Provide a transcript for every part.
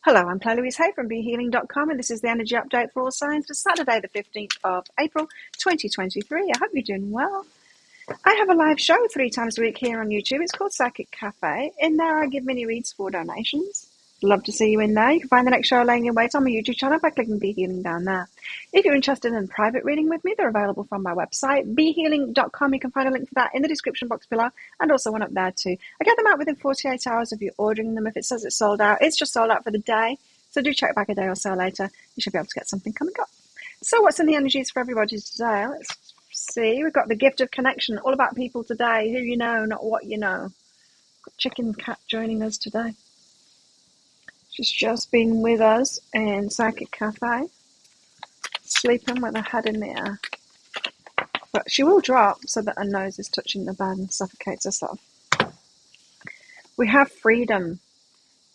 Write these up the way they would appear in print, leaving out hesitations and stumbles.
Hello, I'm Claire Louise Hay from BeHealing.com, and this is the energy update for all signs for Saturday, the 15th of April, 2023. I hope you're doing well. I have a live show 3 times a week here on YouTube. It's called Psychic Cafe. In there, I give mini reads for donations. Love to see you in there. You can find the next show laying in wait on my YouTube channel by clicking Be Healing down there. If you're interested in a private reading with me, they're available from my website, BeHealing.com. You can find a link for that in the description box below, and also one up there too. I get them out within 48 hours of you ordering them. If it says it's sold out, it's just sold out for the day. So do check back a day or so later. You should be able to get something coming up. So what's in the energies for everybody today? Let's see. We've got the gift of connection, all about people today, who you know, not what you know. Got Chicken Cat joining us today. She's just been with us in Psychic Cafe, sleeping with her head in the air. But she will drop so that her nose is touching the bed and suffocates herself. We have freedom.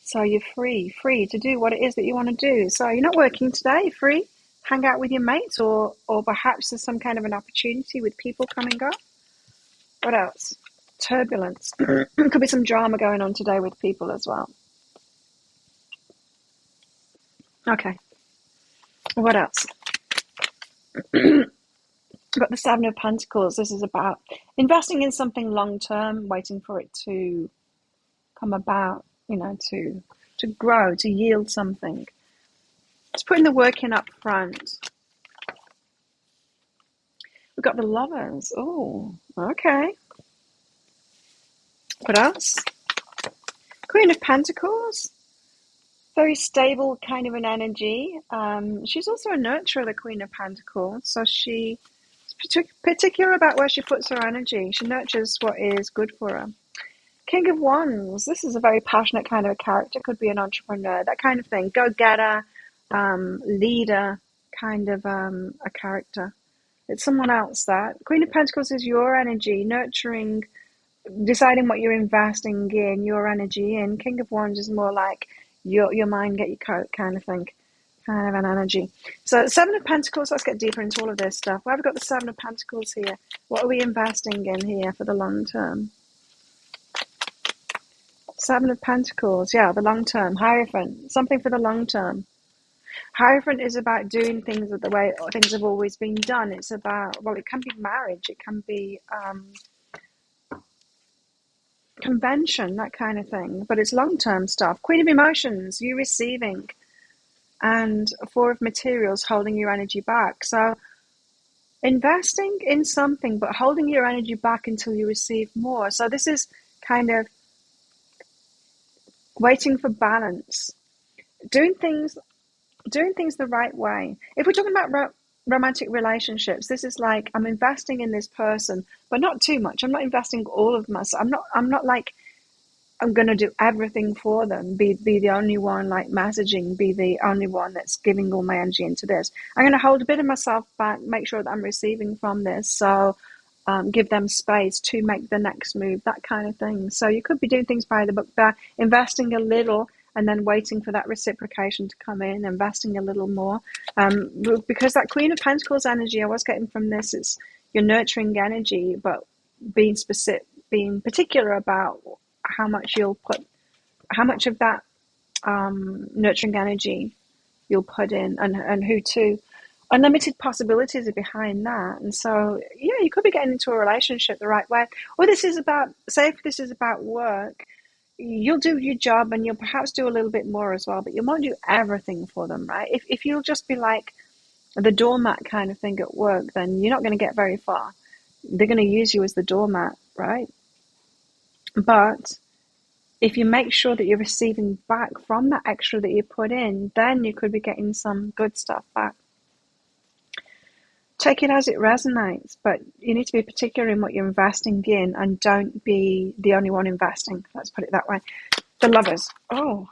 So you're free to do what it is that you want to do. So you're not working today, you're free. Hang out with your mates, or perhaps there's some kind of an opportunity with people coming up. What else? Turbulence. Could be some drama going on today with people as well. Okay. What else? Got the Seven of Pentacles. This is about investing in something long term, waiting for it to come about, to grow, to yield something. It's putting the work in up front. We've got the Lovers. Oh, okay. What else? Queen of Pentacles. Very stable kind of an energy. She's also a nurturer, the Queen of Pentacles. So she's particular about where she puts her energy. She nurtures what is good for her. King of Wands. This is a very passionate kind of a character. Could be an entrepreneur, that kind of thing. Go-getter, leader kind of a character. It's someone else that. Queen of Pentacles is your energy, nurturing, deciding what you're investing in, your energy in. King of Wands is more like your mind, get your coat kind of thing, kind of an energy. So Seven of Pentacles, let's get deeper into all of this stuff. Why have we got the Seven of Pentacles here? What are we investing in here for the long term? Seven of Pentacles, yeah, the long term. Hierophant, something for the long term. Hierophant is about doing things the way things have always been done. It's about, well, it can be marriage, it can be convention, that kind of thing, but it's long-term stuff. Queen of Emotions, you receiving, and Four of Materials, holding your energy back. So investing in something but holding your energy back until you receive more. So this is kind of waiting for balance, doing things the right way. If we're talking about romantic relationships, this is like, I'm investing in this person, but not too much. I'm not investing all of myself. I'm not like I'm going to do everything for them, be the only one like messaging, be the only one that's giving all my energy into this. I'm going to hold a bit of myself back, make sure that I'm receiving from this. So give them space to make the next move, that kind of thing. So you could be doing things by the book there, investing a little and then waiting for that reciprocation to come in, investing a little more. Because that Queen of Pentacles energy I was getting from this is your nurturing energy, but being specific, being particular about how much of that nurturing energy you'll put in, and who to. Unlimited possibilities are behind that. And so, yeah, you could be getting into a relationship the right way. Or this is about, say if this is about work, you'll do your job and you'll perhaps do a little bit more as well, but you won't do everything for them, right? If you'll just be like the doormat kind of thing at work, then you're not going to get very far. They're going to use you as the doormat, right? But if you make sure that you're receiving back from that extra that you put in, then you could be getting some good stuff back. Take it as it resonates, but you need to be particular in what you're investing in and don't be the only one investing. Let's put it that way. The Lovers. Oh.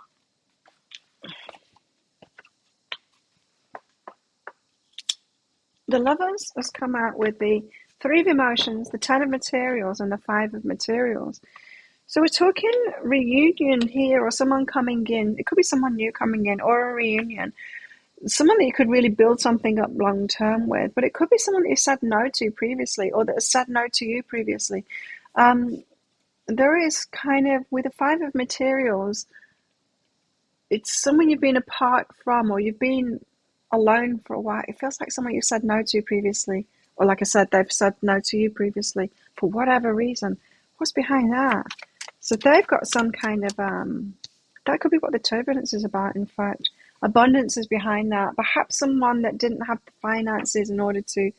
The Lovers has come out with the Three of Emotions, the Ten of Materials, and the Five of Materials. So we're talking reunion here, or someone coming in. It could be someone new coming in, or a reunion. Someone that you could really build something up long term with, but it could be someone that you said no to previously, or that has said no to you previously. There is kind of, with the Five of Materials, it's someone you've been apart from, or you've been alone for a while. It feels like someone you said no to previously, or like I said, they've said no to you previously for whatever reason. What's behind that? So they've got some kind of that could be what the turbulence is about. In fact, abundance is behind that. Perhaps someone that didn't have the finances in order to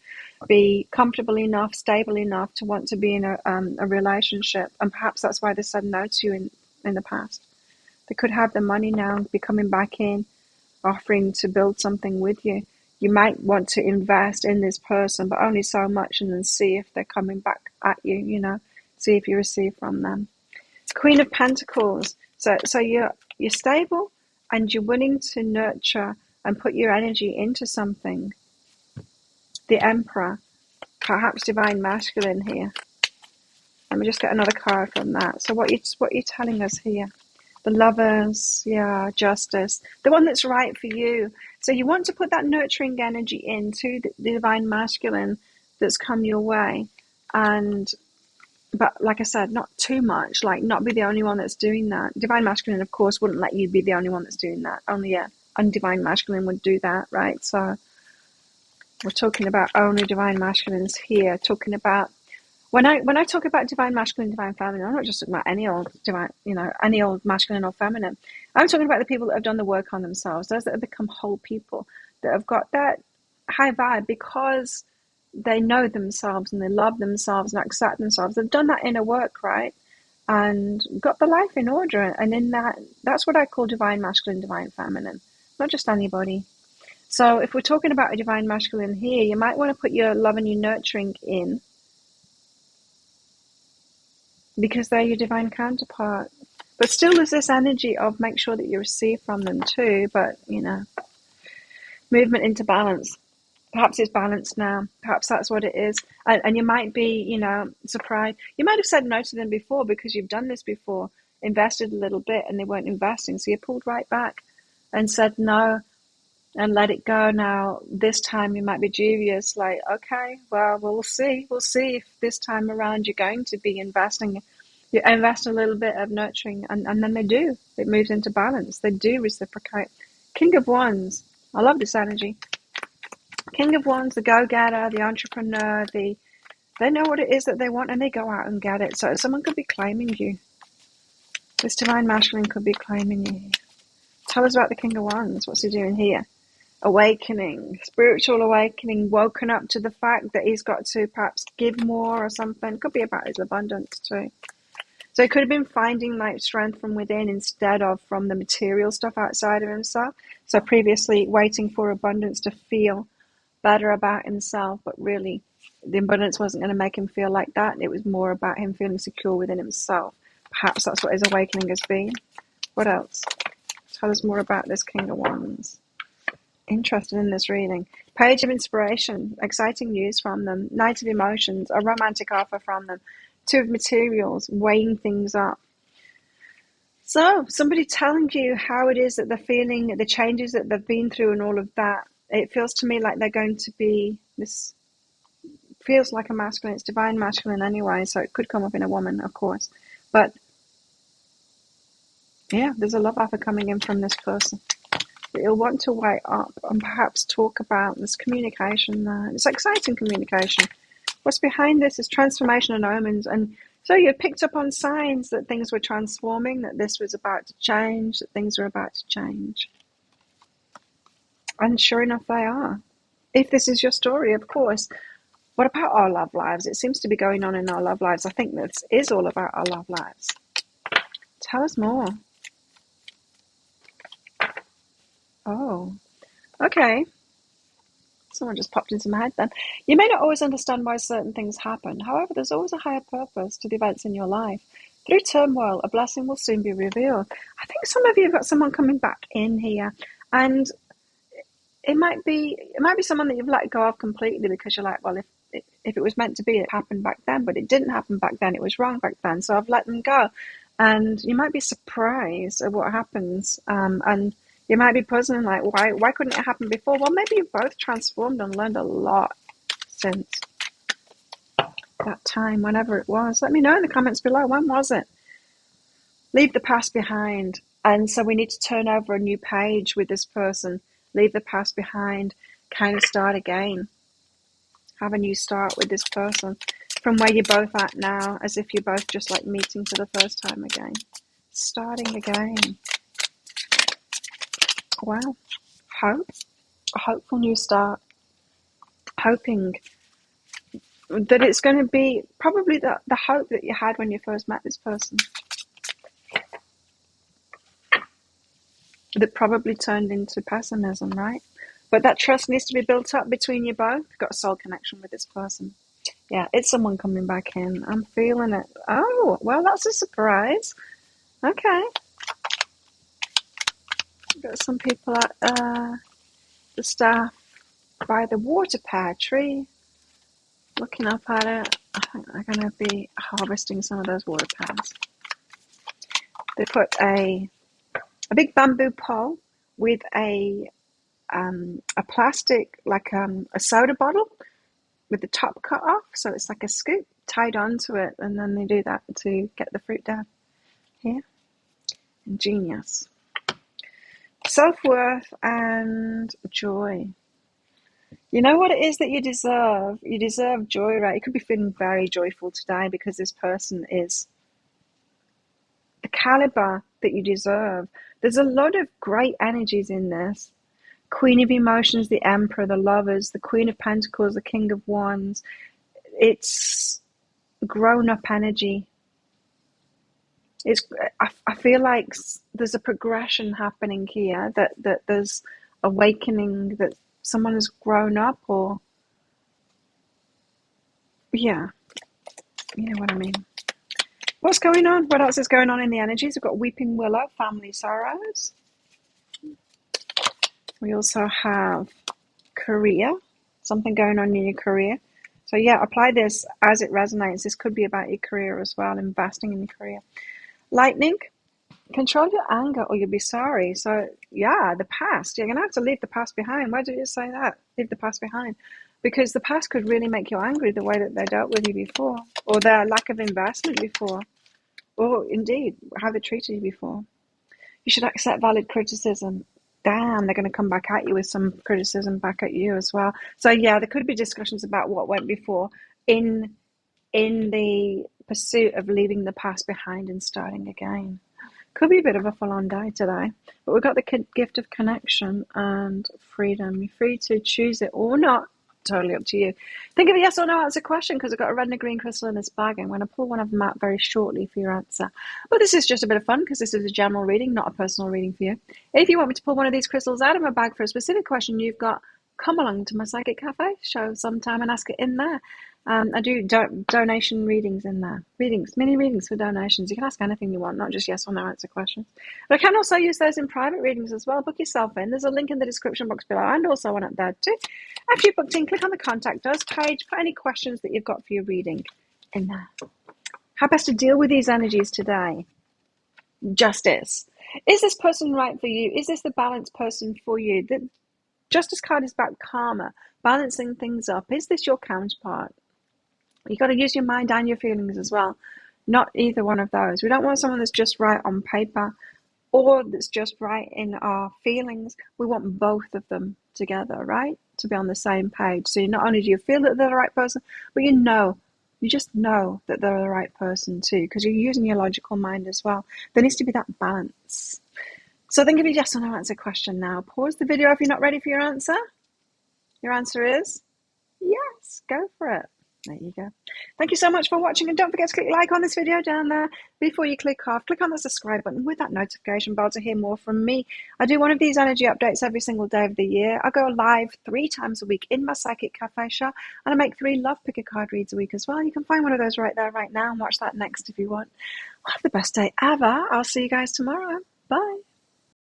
be comfortable enough, stable enough to want to be in a relationship, and perhaps that's why they said no to you in the past. They could have the money now and be coming back in, offering to build something with you. You might want to invest in this person, but only so much, and then see if they're coming back at you, see if you receive from them. Queen of Pentacles. So you're stable and you're willing to nurture and put your energy into something. The Emperor, perhaps divine masculine here. Let me just get another card from that. So what you're telling us here? The Lovers, yeah, Justice, the one that's right for you. So you want to put that nurturing energy into the divine masculine that's come your way, but like I said, not too much, like not be the only one that's doing that. Divine masculine, of course, wouldn't let you be the only one that's doing that. Only a undivine masculine would do that, right? So we're talking about only divine masculines here. Talking about when I talk about divine masculine, divine feminine, I'm not just talking about any old divine, any old masculine or feminine. I'm talking about the people that have done the work on themselves, those that have become whole people, that have got that high vibe because they know themselves and they love themselves and accept themselves. They've done that inner work, right? And got the life in order. And in that's what I call divine masculine, divine feminine, not just anybody. So if we're talking about a divine masculine here, you might want to put your love and your nurturing in, because they're your divine counterpart. But still there's this energy of make sure that you receive from them too, but, movement into balance. Perhaps it's balanced now. Perhaps that's what it is. And you might be, surprised. You might have said no to them before because you've done this before, invested a little bit and they weren't investing. So you pulled right back and said no and let it go. Now, this time you might be dubious, like, okay, well, we'll see. We'll see if this time around you're going to be investing. You invest a little bit of nurturing and then they do. It moves into balance. They do reciprocate. King of Wands. I love this energy. King of Wands, the go-getter, the entrepreneur, they know what it is that they want and they go out and get it. So someone could be claiming you. This divine masculine could be claiming you. Tell us about the King of Wands. What's he doing here? Awakening, spiritual awakening, woken up to the fact that he's got to perhaps give more or something. Could be about his abundance too. So he could have been finding like strength from within instead of from the material stuff outside of himself. So previously waiting for abundance to feel better about himself, but really the abundance wasn't going to make him feel like that. It was more about him feeling secure within himself. Perhaps that's what his awakening has been. What else? Tell us more about this King of Wands. Interested in this reading. Page of Inspiration, exciting news from them. Knight of Emotions, a romantic offer from them. Two of Materials, weighing things up. So somebody telling you how it is that they're feeling, the changes that they've been through and all of that. It feels to me like they're going to be, this feels like a masculine, it's divine masculine anyway, so it could come up in a woman, of course. But yeah, there's a love offer coming in from this person. You'll want to weigh up and perhaps talk about this communication there. It's exciting communication. What's behind this is transformation and omens. And so you picked up on signs that things were transforming, that this was about to change, that things were about to change. And sure enough, they are. If this is your story, of course. What about our love lives? It seems to be going on in our love lives. I think this is all about our love lives. Tell us more. Oh, okay. Someone just popped into my head then. You may not always understand why certain things happen. However, there's always a higher purpose to the events in your life. Through turmoil, a blessing will soon be revealed. I think some of you have got someone coming back in here, and it might be someone that you've let go of completely because you're like, well, if it was meant to be, it happened back then, but it didn't happen back then. It was wrong back then, so I've let them go. And you might be surprised at what happens, and you might be puzzling like, why couldn't it happen before? Well, maybe you've both transformed and learned a lot since that time, whenever it was. Let me know in the comments below. When was it? Leave the past behind. And so we need to turn over a new page with this person, leave the past behind, kind of start again, have a new start with this person from where you're both at now, as if you're both just like meeting for the first time again, starting again. Wow. Hope, a hopeful new start, hoping that it's going to be probably the hope that you had when you first met this person, that probably turned into pessimism, right? But that trust needs to be built up between you both. You've got a soul connection with this person. Yeah, it's someone coming back in. I'm feeling it. Oh, well, that's a surprise. Okay. Got some people at the staff by the water pear tree, looking up at it. I think they're going to be harvesting some of those water pears. They put a big bamboo pole with a plastic, like a soda bottle with the top cut off, so it's like a scoop tied onto it, and then they do that to get the fruit down here. Ingenious. Self-worth and joy. You know what it is that you deserve? You deserve joy, right? You could be feeling very joyful today because this person is the caliber that you deserve. There's a lot of great energies in this. Queen of Emotions, the Emperor, the Lovers, the Queen of Pentacles, the King of Wands. It's grown-up energy. I feel like there's a progression happening here, that there's awakening, that someone has grown up, or yeah, you know what I mean. What's going on? What else is going on in the energies? We've got Weeping Willow, Family Sorrows. We also have career, something going on in your career. So yeah, apply this as it resonates. This could be about your career as well, investing in your career. Lightning, control your anger or you'll be sorry. So yeah, the past, you're going to have to leave the past behind. Why did you say that? Leave the past behind. Because the past could really make you angry, the way that they dealt with you before, or their lack of investment before, or indeed how they treated you before. You should accept valid criticism. Damn, they're going to come back at you with some criticism back at you as well. So yeah, there could be discussions about what went before in the pursuit of leaving the past behind and starting again. Could be a bit of a full-on day today, but we've got the gift of connection and freedom. You're free to choose it or not. Totally up to you. Think of a yes or no answer question, because I've got a red and a green crystal in this bag. I'm going to pull one of them out very shortly for your answer. But this is just a bit of fun because this is a general reading, not a personal reading for you. If you want me to pull one of these crystals out of my bag for a specific question you've got, come along to my Psychic Cafe show sometime and ask it in there. I do donation readings in there. Mini readings for donations. You can ask anything you want, not just yes or no answer questions. But I can also use those in private readings as well. Book yourself in. There's a link in the description box below and also one up there too. After you've booked in, click on the Contact Us page. Put any questions that you've got for your reading in there. How best to deal with these energies today? Justice. Is this person right for you? Is this the balanced person for you? The Justice card is about karma, balancing things up. Is this your counterpart? You've got to use your mind and your feelings as well. Not either one of those. We don't want someone that's just right on paper or that's just right in our feelings. We want both of them together, right? To be on the same page. So not only do you feel that they're the right person, but you just know that they're the right person too, because you're using your logical mind as well. There needs to be that balance. So think of a yes or no answer question now. Pause the video if you're not ready for your answer. Your answer is yes. Go for it. There you go. Thank you so much for watching, and don't forget to click like on this video down there before you click off. Click on the subscribe button with that notification bell to hear more from me. I do one of these energy updates every single day of the year. I go live 3 times a week in my Psychic Cafe show, and I make 3 Love Picker card reads a week as well. You can find one of those right there right now and watch that next if you want. Have the best day ever. I'll see you guys tomorrow. Bye.